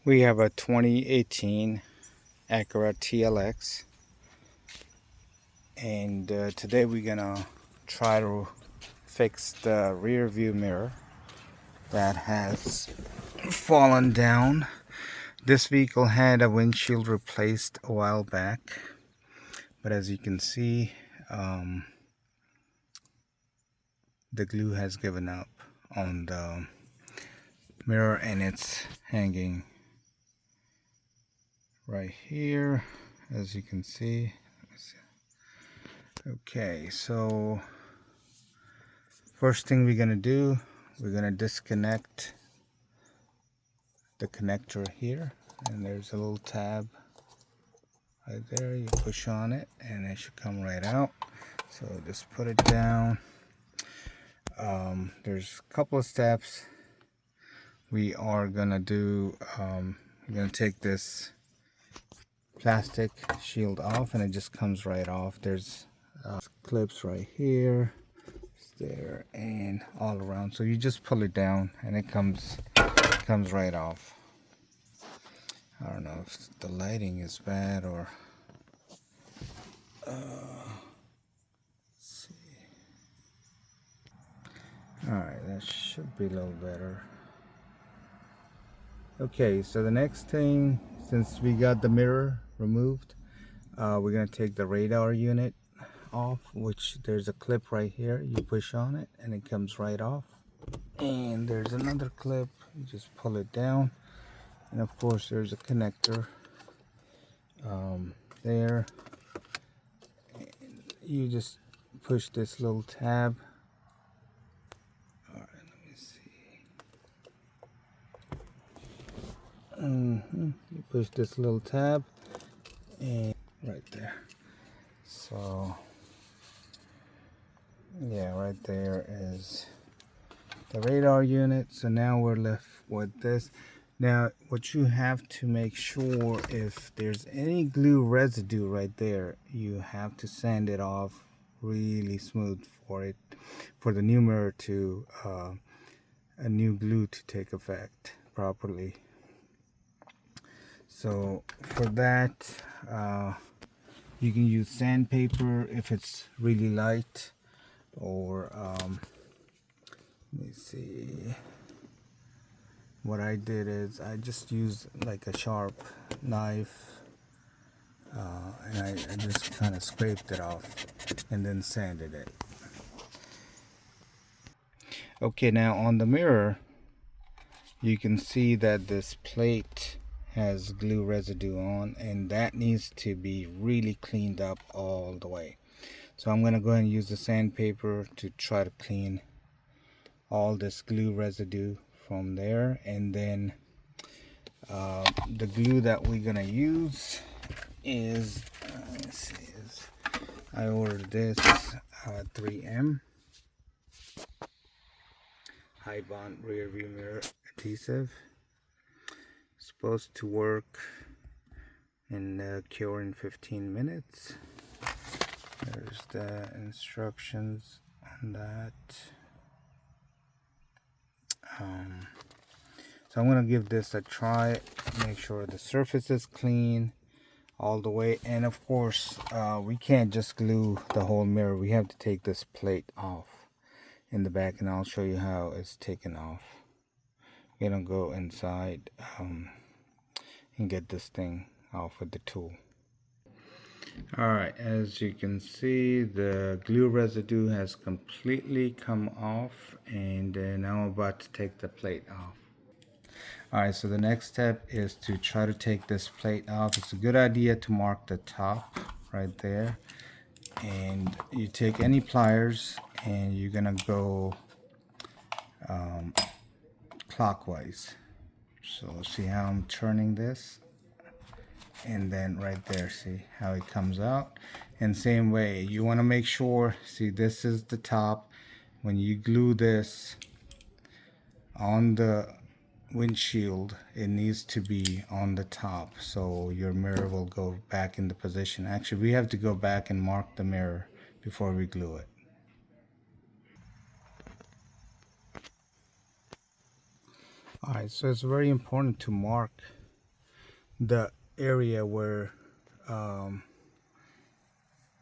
We have a 2018 Acura TLX, and today we're gonna try to fix the rear view mirror that has fallen down. This vehicle had a windshield replaced a while back, but as you can see, the glue has given up on the mirror and it's hanging right here, as you can see. Okay, so first thing we're gonna do, we're gonna disconnect the connector here, and there's a little tab right there. You push on it and it should come right out. So just put it down. There's a couple of steps we are gonna do. We're gonna take this plastic shield off, and it just comes right off. There's clips right here, there, and all around. So you just pull it down and it comes right off. I don't know if the lighting is bad or let's see. Alright, that should be a little better. Okay, so the next thing, since we got the mirror removed, we're gonna take the radar unit off, which there's a clip right here. You push on it and it comes right off, and there's another clip. You just pull it down, and of course there's a connector there, and you just push this little tab. All right, let me see. You push this little tab and right there. So yeah, right there is the radar unit. So now we're left with this. Now what you have to make sure, if there's any glue residue right there, you have to sand it off really smooth for the new mirror to a new glue to take effect properly. So for that, you can use sandpaper if it's really light, or let me see. What I did is I just used like a sharp knife, and I just kind of scraped it off and then sanded it. Okay, now on the mirror you can see that this plate has glue residue on, and that needs to be really cleaned up all the way. So I'm going to go ahead and use the sandpaper to try to clean all this glue residue from there. And then the glue that we're going to use is, let's see, I ordered this 3M high bond rear view mirror adhesive. It's supposed to work in cure in 15 minutes. There's the instructions on that. So I'm going to give this a try, make sure the surface is clean all the way. And of course, we can't just glue the whole mirror. We have to take this plate off in the back, and I'll show you how it's taken off. We're going to go inside and get this thing off with the tool. Alright, as you can see, the glue residue has completely come off, and now I'm about to take the plate off. Alright, so the next step is to try to take this plate off. It's a good idea to mark the top right there, and you take any pliers and you're gonna go clockwise. So see how I'm turning this, and then right there, see how it comes out. And same way, you want to make sure, see, this is the top. When you glue this on the windshield, it needs to be on the top, so your mirror will go back into position. Actually, we have to go back and mark the mirror before we glue it. Alright, so it's very important to mark the area where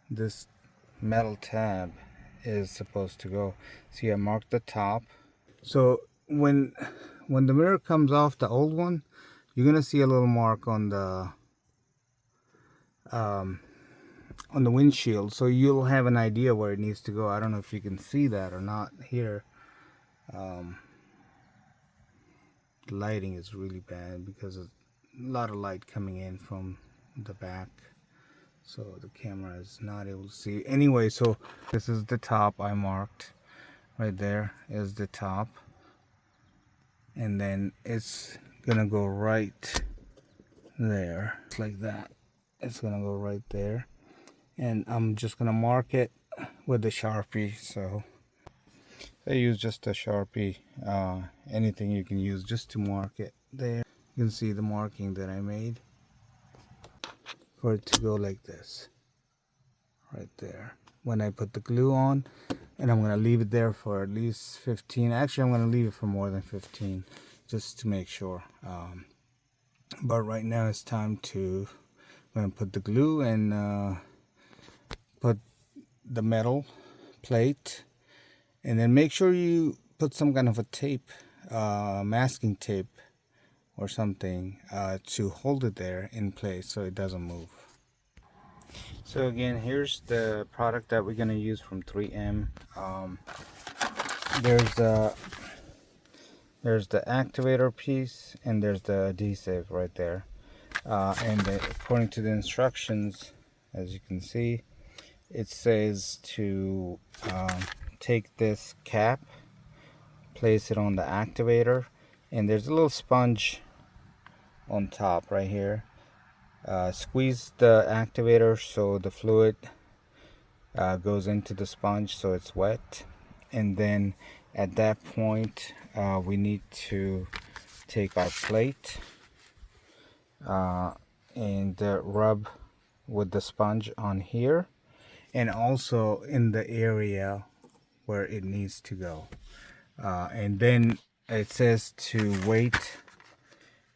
this metal tab is supposed to go. See, I marked the top. So when the mirror comes off the old one, you're gonna see a little mark on the windshield, so you'll have an idea where it needs to go. I don't know if you can see that or not here. The lighting is really bad because of a lot of light coming in from the back, so the camera is not able to see. Anyway, so this is the top I marked. Right there is the top, and then it's gonna go right there. It's like that. It's gonna go right there, and I'm just gonna mark it with the Sharpie. So I use just a Sharpie, anything you can use just to mark it there. You can see the marking that I made for it to go like this right there when I put the glue on. And I'm gonna leave it there for at least 15. Actually, I'm gonna leave it for more than 15 just to make sure. But right now it's time to, I'm gonna put the glue and put the metal plate, and then make sure you put some kind of a tape, masking tape or something, to hold it there in place so it doesn't move. So again, here's the product that we're gonna use from 3M. There's the activator piece, and there's the adhesive right there. According to the instructions, as you can see, it says to take this cap, place it on the activator, and there's a little sponge on top right here. Squeeze the activator so the fluid goes into the sponge so it's wet, and then at that point we need to take our plate and rub with the sponge on here, and also in the area where it needs to go, and then it says to wait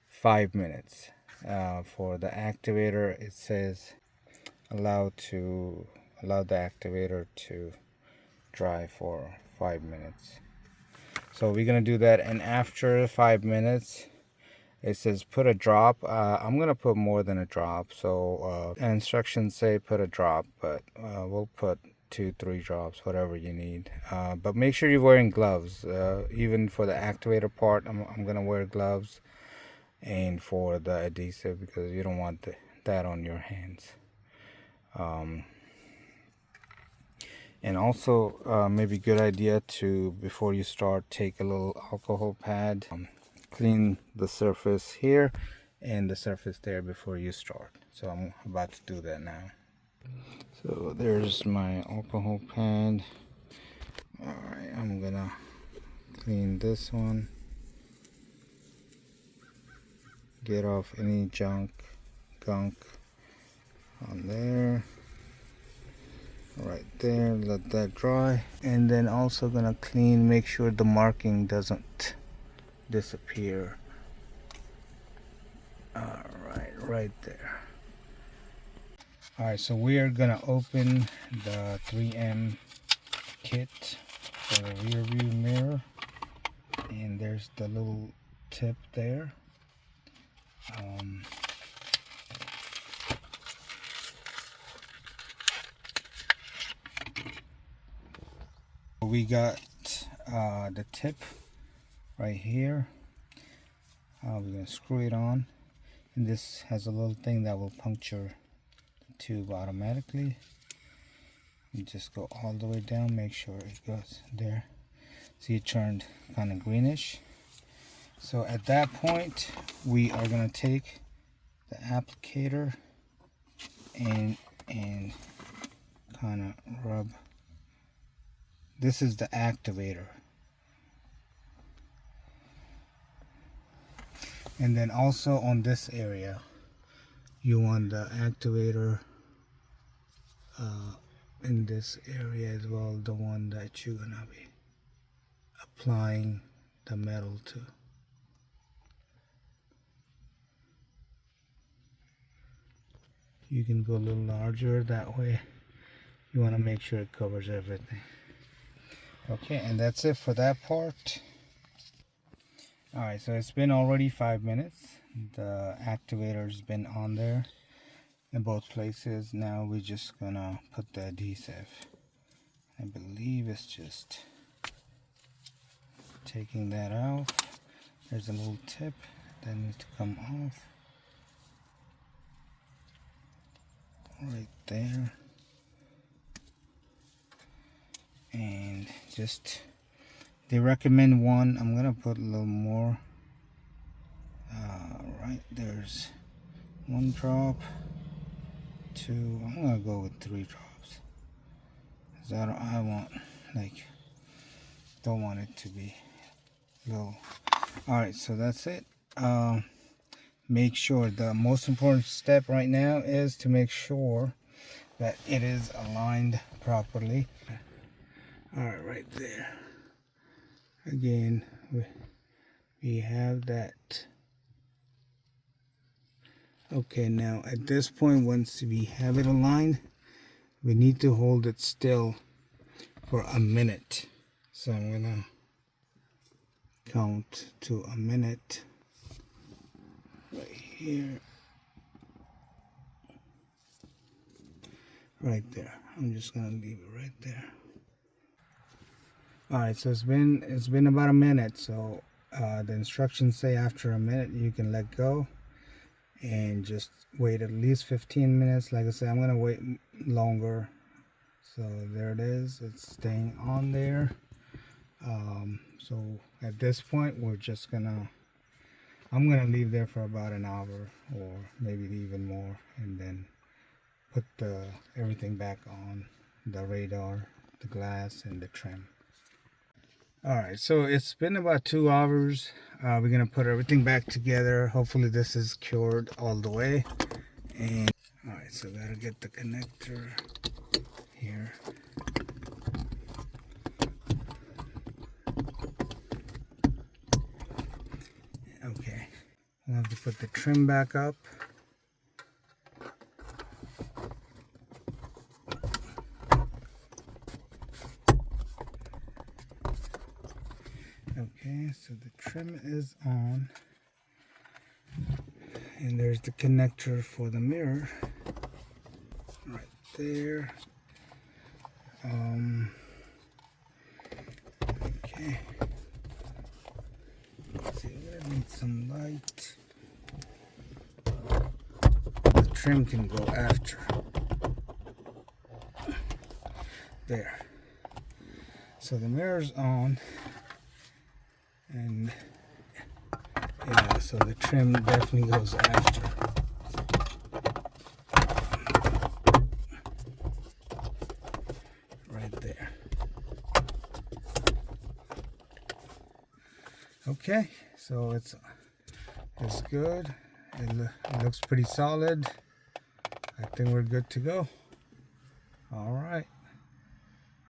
5 minutes. For the activator, it says allow the activator to dry for 5 minutes. So we're gonna do that, and after 5 minutes it says put a drop. I'm gonna put more than a drop, so instructions say put a drop, but we'll put 2-3 drops, whatever you need. But make sure you're wearing gloves. Even for the activator part, I'm gonna wear gloves, and for the adhesive, because you don't want that on your hands. And also maybe good idea to, before you start, take a little alcohol pad, clean the surface here and the surface there before you start. So I'm about to do that now. So there's my alcohol pad. Alright, I'm gonna clean this one, get off any gunk on there, right there, let that dry. And then also gonna clean, make sure the marking doesn't disappear. Alright, right there. Alright, so we are gonna open the 3M kit for the rear view mirror, and there's the little tip there. We got the tip right here. We're gonna screw it on, and this has a little thing that will puncture the tube automatically. You just go all the way down, make sure it goes there. See, it turned kind of greenish. So at that point, we are gonna take the applicator and kind of rub. This is the activator. And then also on this area, you want the activator in this area as well, the one that you're gonna be applying the metal to. You can go a little larger that way. You want to make sure it covers everything. Okay, and that's it for that part. Alright, so it's been already 5 minutes. The activator's been on there in both places. Now we're just gonna put the adhesive. I believe it's just taking that out. There's a little tip that needs to come off. Right there. And just, they recommend one. I'm gonna put a little more. Right, there's 1 drop, 2. I'm gonna go with 3 drops. Cause I want, like, don't want it to be low. Alright, so that's it. Make sure, the most important step right now is to make sure that it is aligned properly. Alright, right there. Again, we have that. Okay, now at this point, once we have it aligned, we need to hold it still for a minute. So I'm gonna count to a minute right here, right there. I'm just gonna leave it right there. Alright, so it's been about a minute. So the instructions say after a minute you can let go and just wait at least 15 minutes. Like I said, I'm gonna wait longer. So there it is, it's staying on there. So at this point I'm gonna leave there for about an hour or maybe even more, and then put everything back on, the radar, the glass, and the trim. Alright, so it's been about 2 hours. We're gonna put everything back together. Hopefully this is cured all the way. And alright, so gotta get the connector here. Okay, I'll have to put the trim back up. Okay, so the trim is on, and there's the connector for the mirror right there. Okay, let's see, we're gonna need some light. The trim can go after. There. So the mirror's on. And yeah, so the trim definitely goes after. Right there. Okay, so it's good. It looks pretty solid. I think we're good to go. All right.